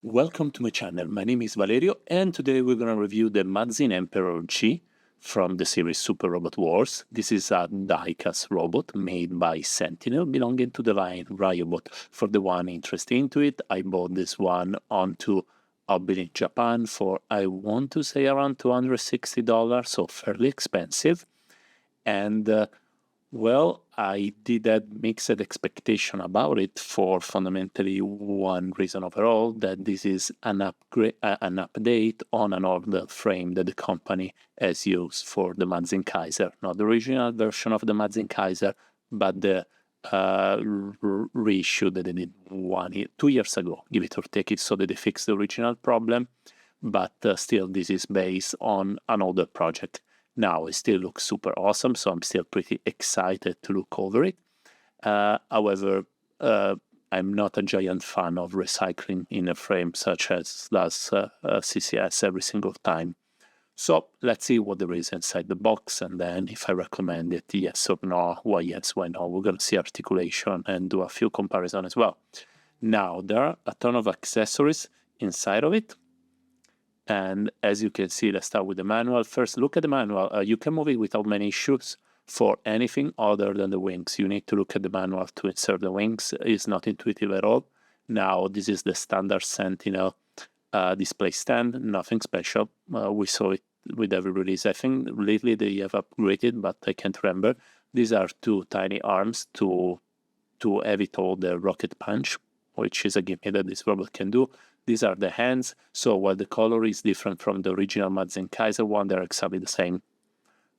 Welcome to my channel. My name is Valerio, and today we're going to review the Mazin Emperor G from the series Super Robot Wars. This is a diecast robot made by Sentinel, belonging to the line Riobot. For the one interested into it, I bought this one onto Hobby in Japan for, I want to say, around $260, so fairly expensive. And well, I did have mixed expectation about it for fundamentally one reason overall, that this is an upgrade, an update on an older frame that the company has used for the Mazin Kaiser. Not the original version of the Mazin Kaiser, but the reissue that they did 2 years ago, give it or take it, so that they fixed the original problem. But still, this is based on an older project. Now, it still looks super awesome, so I'm still pretty excited to look over it. However, I'm not a giant fan of recycling in a frame such as does CCS every single time. So let's see what there is inside the box, and then if I recommend it, yes or no, why yes, why no. We're going to see articulation and do a few comparisons as well. Now, there are a ton of accessories inside of it. And as you can see, let's start with the manual. First, look at the manual. You can move it without many issues. For anything other than the wings, you need to look at the manual to insert the wings. It's not intuitive at all. Now, this is the standard Sentinel display stand, nothing special. We saw it with every release. I think lately they have upgraded, but I can't remember. These are two tiny arms to have it all the rocket punch, which is a gimmick that this robot can do. These are the hands, so while the color is different from the original Mazin Kaiser one, they're exactly the same.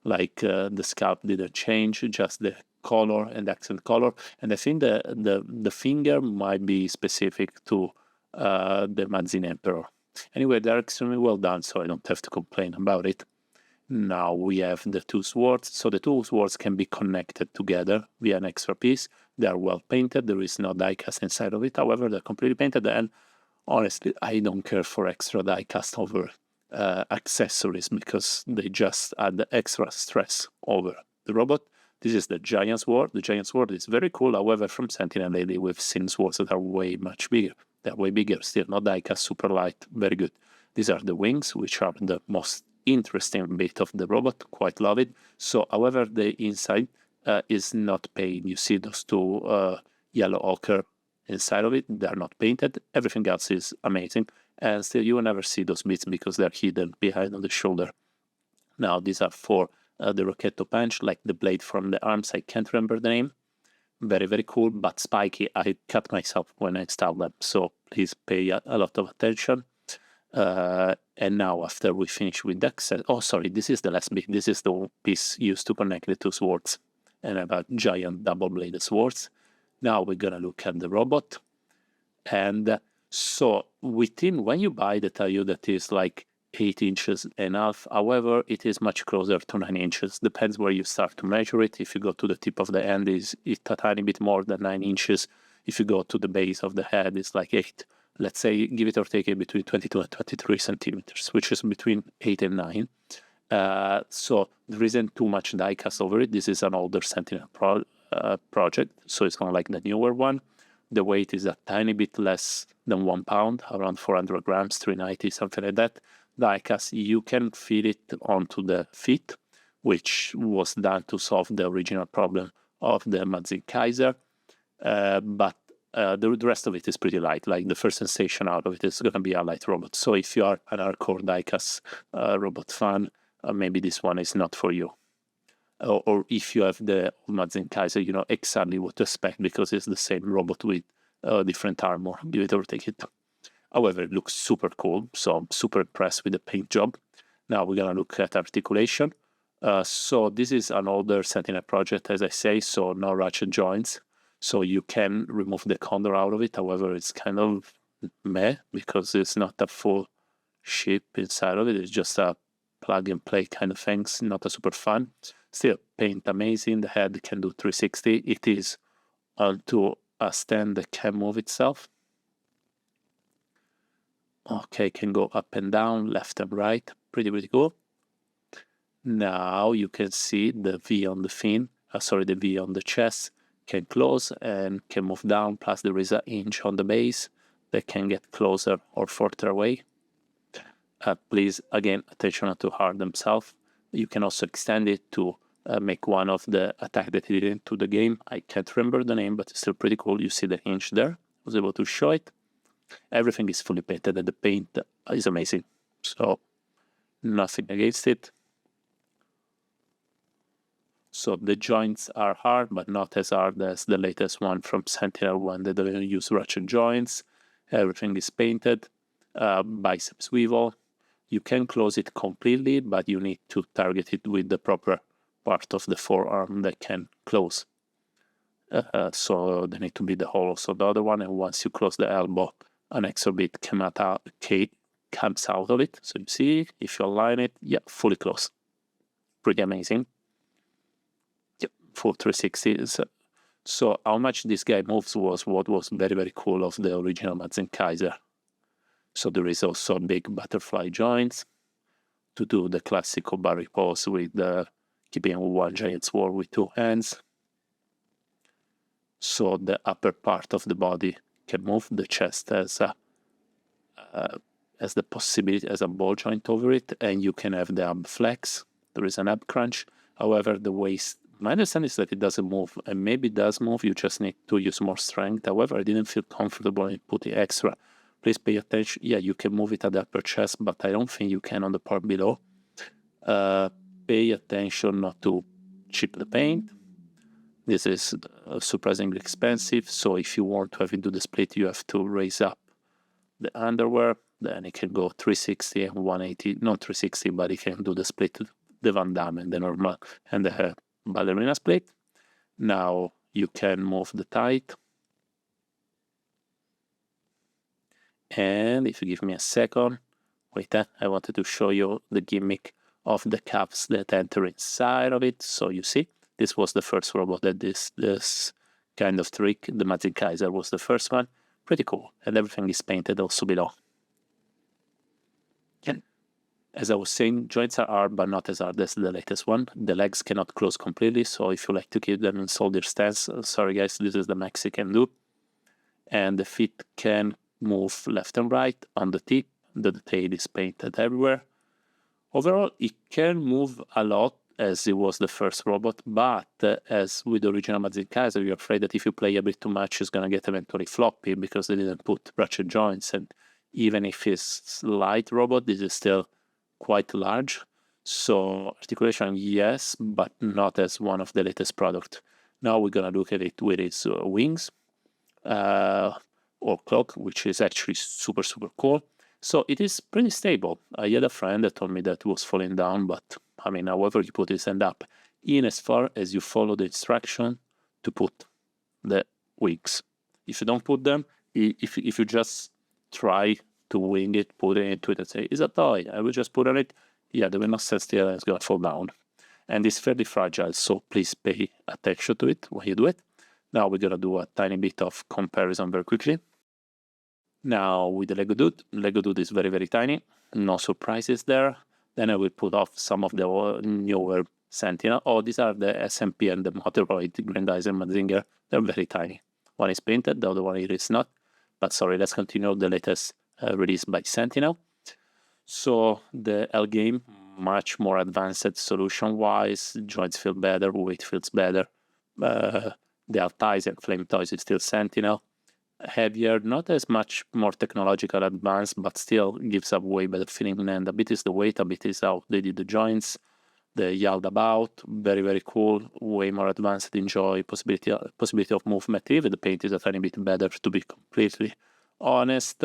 Like the scalp didn't change, just the color and accent color. And I think the finger might be specific to the Mazin Emperor. Anyway, they're extremely well done, so I don't have to complain about it. Now we have the two swords. So the two swords can be connected together via an extra piece. They are well painted. There is no diecast inside of it. However, they're completely painted, and honestly, I don't care for extra diecast over accessories because they just add the extra stress over the robot. This is the giant sword. The giant sword is very cool. However, from Sentinel lately, we've seen swords that are way much bigger. They're way bigger, still not diecast, super light, very good. These are the wings, which are the most interesting bit of the robot. Quite love it. So, however, the inside is not painted. You see those two yellow ochre inside of it. They're not painted. Everything else is amazing, and still you will never see those bits because they're hidden behind on the shoulder. Now these are for the Rocchetto punch, like the blade from the arms. I can't remember the name. Very, very cool, but spiky. I cut myself when I installed them, so please pay a lot of attention. And now after we finish with that, oh sorry, this is the last bit. This is the piece used to connect the two swords, and about giant double-bladed swords. Now we're gonna look at the robot. And so within, when you buy, they tell you that is like 8 inches and a half. However, it is much closer to 9 inches. Depends where you start to measure it. If you go to the tip of the end, it's a tiny bit more than 9 inches. If you go to the base of the head, it's like 8. Let's say, give it or take it, between 22 and 23 centimeters, which is between 8 and 9. So there isn't too much diecast over it. This is an older Sentinel project, so it's not like the newer one. The weight is a tiny bit less than 1 pound, around 400 grams, 390, something like that. Diecast, you can feed it onto the feet, which was done to solve the original problem of the Mazin Kaiser. But the rest of it is pretty light. Like the first sensation out of it is going to be a light robot. So if you are an hardcore diecast robot fan, maybe this one is not for you. Or if you have the Mazin Kaiser, you know exactly what to expect because it's the same robot with different armor. Give it or take it. However, it looks super cool, so I'm super impressed with the paint job. Now we're gonna look at articulation. So this is an older Sentinel project, as I say, so no ratchet joints. So you can remove the condor out of it. However, it's kind of meh because it's not a full ship inside of it. It's just a plug and play kind of things, not a super fun. Still, paint amazing. The head can do 360. It is onto a stand that can move itself. Okay, can go up and down, left and right. Pretty, pretty cool. Now you can see the V on the fin, the V on the chest can close and can move down, plus there is an hinge on the base. they can get closer or further away. Please, again, attention not to hurt themselves. You can also extend it to make one of the attack that he did into the game. I can't remember the name, but it's still pretty cool. You see the hinge there. I was able to show it. Everything is fully painted, and the paint is amazing. So, nothing against it. So the joints are hard, but not as hard as the latest one from Sentinel when they don't use ratchet joints. Everything is painted. Bicep swivel. You can close it completely, but you need to target it with the proper part of the forearm that can close. So they need to be the hole. So the other one, and once you close the elbow, an extra bit comes out of it. So you see, if you align it, yeah, fully close. Pretty amazing. Yep, full 360. So how much this guy moves was what was very, very cool of the original Mazin Kaiser. So there is also big butterfly joints to do the classical barry pose with keeping one giant sword with two hands. So the upper part of the body can move. The chest has the possibility as a ball joint over it, and you can have the ab flex. There is an ab crunch. However, the waist, my understanding is that it doesn't move, and maybe it does move. You just need to use more strength. However, I didn't feel comfortable in putting extra. Please pay attention. Yeah, you can move it at the upper chest, but I don't think you can on the part below. Pay attention not to chip the paint. This is surprisingly expensive, so if you want to have it do the split, you have to raise up the underwear. Then it can go 360 and 180, not 360, but it can do the split, the Van Damme and the normal and the ballerina split. Now you can move the tight. And if you give me a second, wait, I wanted to show you the gimmick of the cuffs that enter inside of it. So you see, this was the first robot that this kind of trick, the Mazin Kaiser was the first one. Pretty cool. And everything is painted also below. And as I was saying, joints are hard, but not as hard as the latest one. The legs cannot close completely, so if you like to keep them in soldier stance, sorry guys, this is the max you can do. And the feet can move left and right on the tip. The detail is painted everywhere. Overall, it can move a lot as it was the first robot, but as with the original Mazin Kaiser, you're afraid that if you play a bit too much, it's going to get eventually floppy because they didn't put ratchet joints. And even if it's light robot, this is still quite large. So articulation, yes, but not as one of the latest products. Now we're going to look at it with its wings. Or cloak, which is actually super, super cool. So it is pretty stable. I had a friend that told me that it was falling down, but I mean, however you put it, end up in as far as you follow the instruction to put the wings. If you don't put them, if you just try to wing it, put it into it and say, it's a toy, I will just put on it, yeah, they will not stand still and it's going to fall down. And it's fairly fragile, so please pay attention to it when you do it. Now we're going to do a tiny bit of comparison very quickly. Now with the Lego Dude is very, very tiny. No surprises there. Then I will put off some of the newer Sentinel. Oh, these are the SMP and the Motoroid Grandizer Mazinger. They're very tiny. One is painted, the other one is not. But sorry, let's continue the latest release by Sentinel. So the L game, much more advanced solution-wise. Joints feel better, weight feels better. The ties and flame toys is still Sentinel. Heavier, not as much more technological advanced, but still gives a way better feeling. And a bit is the weight, a bit is how they did the joints. The yelled about, very, very cool, way more advanced. Enjoy possibility of movement. Even the paint is a tiny bit better, to be completely honest.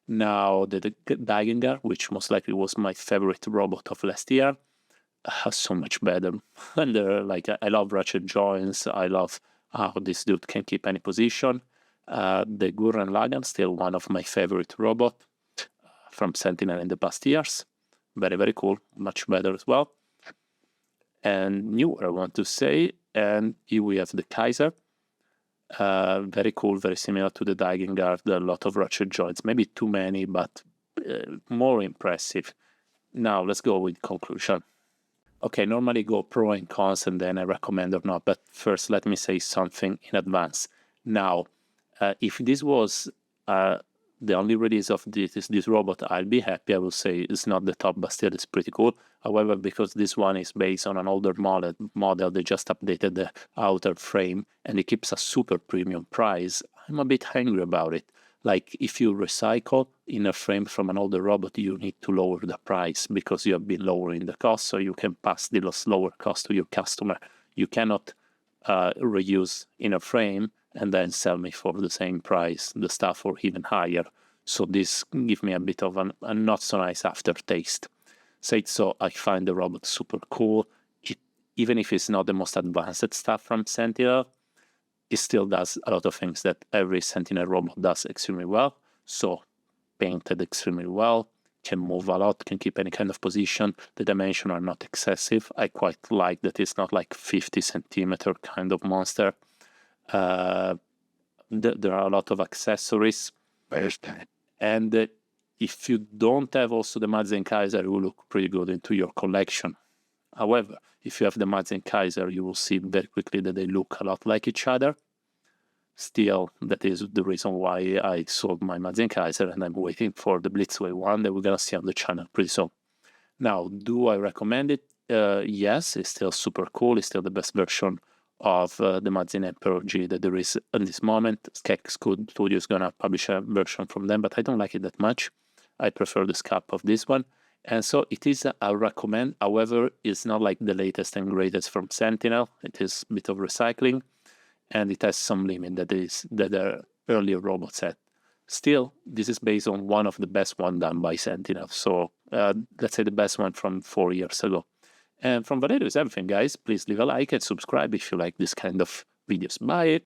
Now the Diecast, which most likely was my favorite robot of last year, so much better. And I love ratchet joints. I love how this dude can keep any position. The Gurren Lagann, still one of my favorite robots from Sentinel in the past years. Very, very cool. Much better as well. And newer, I want to say. And here we have the Kaiser. Very cool, very similar to the Diecast. A lot of ratchet joints. Maybe too many, but more impressive. Now, let's go with conclusion. Okay, normally go pro and cons and then I recommend or not. But first, let me say something in advance. Now, if this was the only release of this robot, I'll be happy. I will say it's not the top, but still it's pretty cool. However, because this one is based on an older model, they just updated the outer frame and it keeps a super premium price. I'm a bit angry about it. Like, if you recycle inner frame from an older robot, you need to lower the price because you have been lowering the cost, so you can pass the lower cost to your customer. You cannot reuse inner frame and then sell me for the same price the stuff or even higher. So this gives me a bit of a not so nice aftertaste. Say so, I find the robot super cool. Even if it's not the most advanced stuff from Sentinel, it still does a lot of things that every Sentinel robot does extremely well. So painted extremely well, can move a lot, can keep any kind of position. The dimensions are not excessive. I quite like that it's not like 50 centimeter kind of monster. There are a lot of accessories. And if you don't have also the Mazin Kaiser, it will look pretty good into your collection. However, if you have the Mazin Kaiser, you will see very quickly that they look a lot like each other. Still, that is the reason why I sold my Mazin Kaiser, and I'm waiting for the Blitzway one that we're going to see on the channel pretty soon. Now, do I recommend it? Yes, it's still super cool. It's still the best version of the Mazin Emperor G that there is at this moment. Skek Studio is going to publish a version from them, but I don't like it that much. I prefer the scalp of this one. And so it is a recommend. However, it's not like the latest and greatest from Sentinel. It is a bit of recycling, and it has some limit that the earlier robots had. Still, this is based on one of the best one done by Sentinel. So let's say the best one from 4 years ago. And from Valerio is everything, guys. Please leave a like and subscribe if you like this kind of videos. Bye.